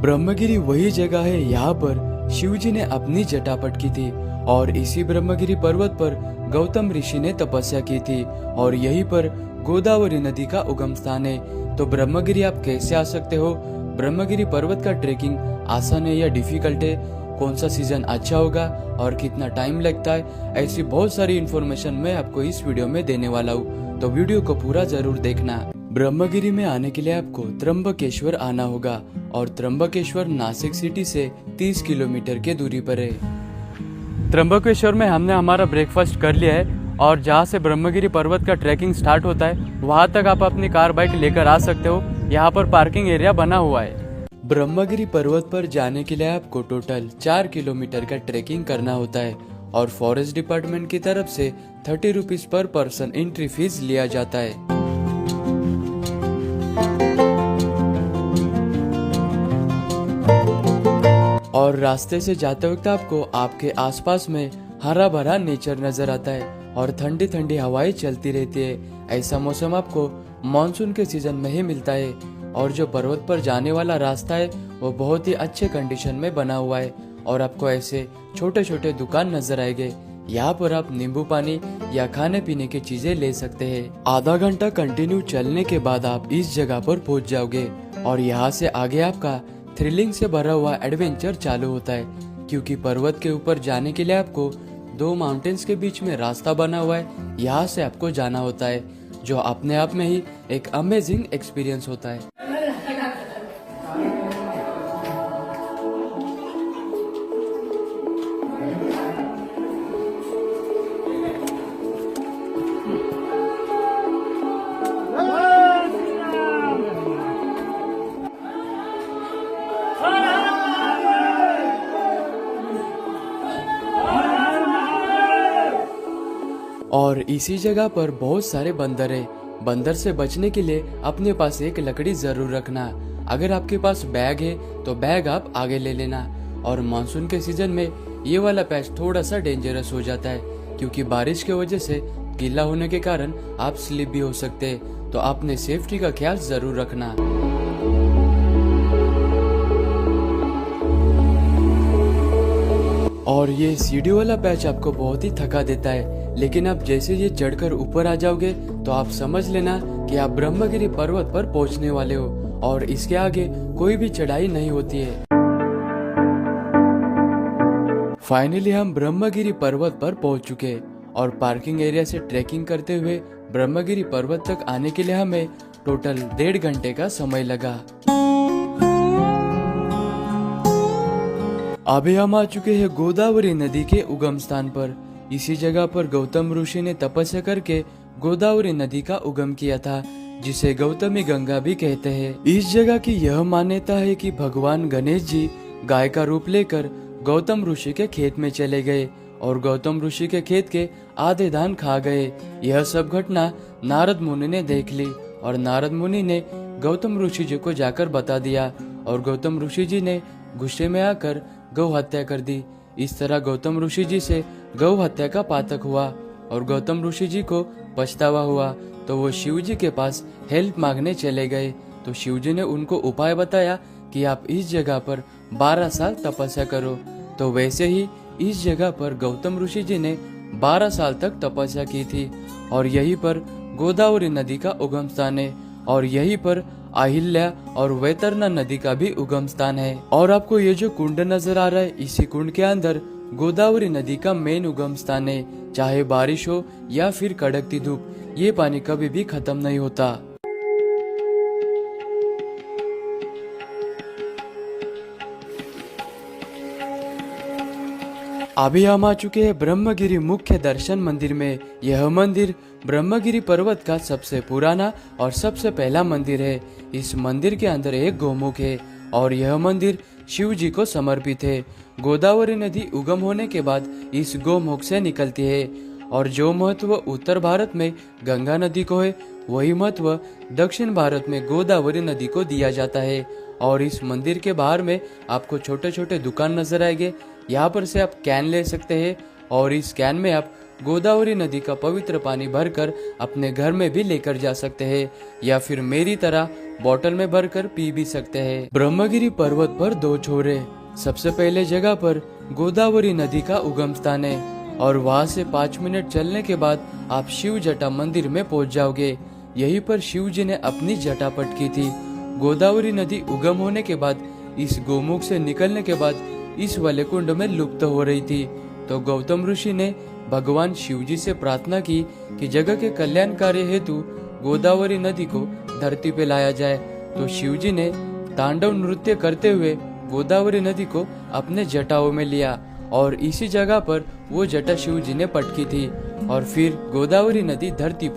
ब्रह्मगिरी वही जगह है यहाँ पर शिव जी ने अपनी जटा पटकी थी और इसी ब्रह्मगिरी पर्वत पर गौतम ऋषि ने तपस्या की थी और यहीं पर गोदावरी नदी का उगम स्थान है। तो ब्रह्मगिरी आप कैसे आ सकते हो, ब्रह्मगिरी पर्वत का ट्रेकिंग आसान है या डिफिकल्ट है, कौन सा सीजन अच्छा होगा और कितना टाइम लगता है, ऐसी बहुत सारी इन्फॉर्मेशन मैं आपको इस वीडियो में देने वाला हूँ। तो वीडियो को पूरा जरूर देखना। ब्रह्मगिरी में आने के लिए आपको त्र्यंबकेश्वर आना होगा और त्र्यंबकेश्वर नासिक सिटी से 30 किलोमीटर के दूरी पर है। त्र्यंबकेश्वर में हमने हमारा ब्रेकफास्ट कर लिया है और जहाँ से ब्रह्मगिरी पर्वत का ट्रैकिंग स्टार्ट होता है वहाँ तक आप अपनी कार बाइक लेकर आ सकते हो। यहाँ पर पार्किंग एरिया बना हुआ है। ब्रह्मगिरी पर्वत पर जाने के लिए आपको टोटल 4 किलोमीटर का ट्रैकिंग करना होता है और फॉरेस्ट डिपार्टमेंट की तरफ से 30 rupees per person entry fees लिया जाता है। और रास्ते से जाते वक्त आपको आपके आसपास में हरा भरा नेचर नजर आता है और ठंडी ठंडी हवाएं चलती रहती है। ऐसा मौसम आपको मानसून के सीजन में ही मिलता है और जो पर्वत पर जाने वाला रास्ता है वो बहुत ही अच्छे कंडीशन में बना हुआ है और आपको ऐसे छोटे छोटे दुकान नजर आएंगे। यहाँ पर आप नींबू पानी या खाने पीने की चीजें ले सकते हैं। आधा घंटा कंटिन्यू चलने के बाद आप इस जगह पर पहुँच जाओगे और यहाँ से आगे आपका थ्रिलिंग से भरा हुआ एडवेंचर चालू होता है, क्योंकि पर्वत के ऊपर जाने के लिए आपको 2 माउंटेन्स के बीच में रास्ता बना हुआ है। यहाँ से आपको जाना होता है, जो अपने आप में ही एक अमेजिंग एक्सपीरियंस होता है। और इसी जगह पर बहुत सारे बंदर है। बंदर से बचने के लिए अपने पास एक लकड़ी जरूर रखना। अगर आपके पास बैग है तो बैग आप आगे ले लेना। और मानसून के सीजन में ये वाला पैच थोड़ा सा डेंजरस हो जाता है, क्योंकि बारिश की वजह से गीला होने के कारण आप स्लिप भी हो सकते हैं। तो आपने सेफ्टी का ख्याल जरूर रखना। और ये सीढ़ी वाला पैच आपको बहुत ही थका देता है, लेकिन आप जैसे ये चढ़कर ऊपर आ जाओगे तो आप समझ लेना कि आप ब्रह्मगिरी पर्वत पर पहुंचने वाले हो और इसके आगे कोई भी चढ़ाई नहीं होती है। फाइनली हम ब्रह्मगिरी पर्वत पर पहुंच चुके और पार्किंग एरिया से ट्रैकिंग करते हुए ब्रह्मगिरी पर्वत तक आने के लिए हमें टोटल 1.5 घंटे का समय लगा। अभी हम आ चुके हैं गोदावरी नदी के उगम स्थान पर। इसी जगह पर गौतम ऋषि ने तपस्या करके गोदावरी नदी का उगम किया था, जिसे गौतमी गंगा भी कहते हैं। इस जगह की यह मान्यता है कि भगवान गणेश जी गाय का रूप लेकर गौतम ऋषि के खेत में चले गए और गौतम ऋषि के खेत के आधे धान खा गए। यह सब घटना नारद मुनि ने देख ली और नारद मुनि ने गौतम ऋषि जी को जाकर बता दिया और गौतम ऋषि जी ने गुस्से में आकर गौ हत्या कर दी। इस तरह गौतम ऋषि जी से गौ हत्या का पातक हुआ और गौतम ऋषि जी को पछतावा हुआ, तो वो शिव जी के पास हेल्प मांगने चले गए। तो शिव जी ने उनको उपाय बताया कि आप इस जगह पर 12 साल तपस्या करो। तो वैसे ही इस जगह पर गौतम ऋषि जी ने 12 साल तक तपस्या की थी और यहीं पर गोदावरी नदी का उगम स्थान है और यहीं पर अहिल्या और वैतरणी नदी का भी उगम स्थान है। और आपको ये जो कुंड नजर आ रहा है, इसी कुंड के अंदर गोदावरी नदी का मेन उगम स्थान है। चाहे बारिश हो या फिर कड़कती धूप, ये पानी कभी भी खत्म नहीं होता। अभी हम आ चुके हैं ब्रह्मगिरी मुख्य दर्शन मंदिर में। यह मंदिर ब्रह्मगिरी पर्वत का सबसे पुराना और सबसे पहला मंदिर है। इस मंदिर के अंदर एक गौमुख है और यह मंदिर शिव जी को समर्पित है। गोदावरी नदी उगम होने के बाद इस गौमुख से निकलती है और जो महत्व उत्तर भारत में गंगा नदी को है, वही महत्व दक्षिण भारत में गोदावरी नदी को दिया जाता है। और इस मंदिर के बाहर में आपको छोटे छोटे दुकान नजर आएंगे। यहाँ पर से आप कैन ले सकते हैं और इस कैन में आप गोदावरी नदी का पवित्र पानी भरकर अपने घर में भी लेकर जा सकते हैं, या फिर मेरी तरह बोतल में भरकर पी भी सकते हैं। ब्रह्मगिरी पर्वत पर दो छोरे। सबसे पहले जगह पर गोदावरी नदी का उगम स्थान है और वहाँ से 5 मिनट चलने के बाद आप शिव जटा मंदिर में पहुँच जाओगे। यहीं पर शिव जी ने अपनी जटा पटकी थी। गोदावरी नदी उगम होने के बाद इस गोमुख से निकलने के बाद इस वलयकुंड में लुप्त हो रही थी। तो गौतम ऋषि ने भगवान शिव जी से प्रार्थना की कि जगह के कल्याण कार्य हेतु गोदावरी नदी को धरती पे लाया जाए। तो शिव जी ने तांडव नृत्य करते हुए गोदावरी नदी को अपने जटाओं में लिया और इसी जगह पर वो जटा शिव जी ने पटकी थी और फिर गोदावरी नदी धरती पर